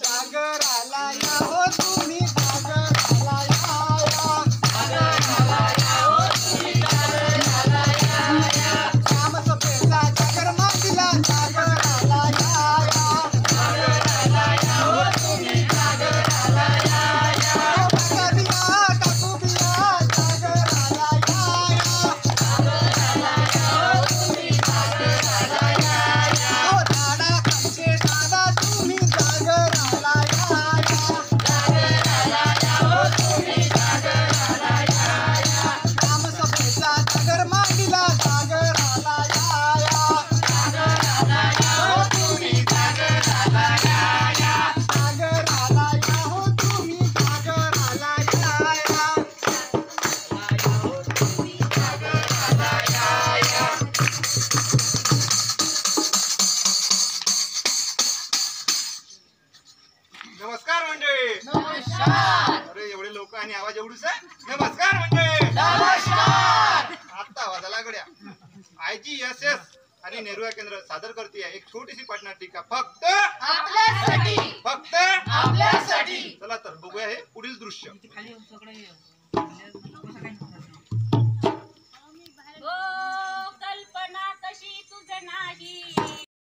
जागराला या हो तुम्ही जागराला या श्याम सफेदा जागर मांडला जागराला नमस्कार मंडळी. नमस्कार. अरे एवढे लोक आणि आवाज एवढूच आहे. नमस्कार मंडळी. नमस्कार. आता आवाजाला गड्या IGSS आणि नेरुळा केंद्र सादर करते एक छोटीशी पटनाटिका फक्त आपल्यासाठी. फक्त आपल्यासाठी. चला तर बघूया हे पुढील दृश्य.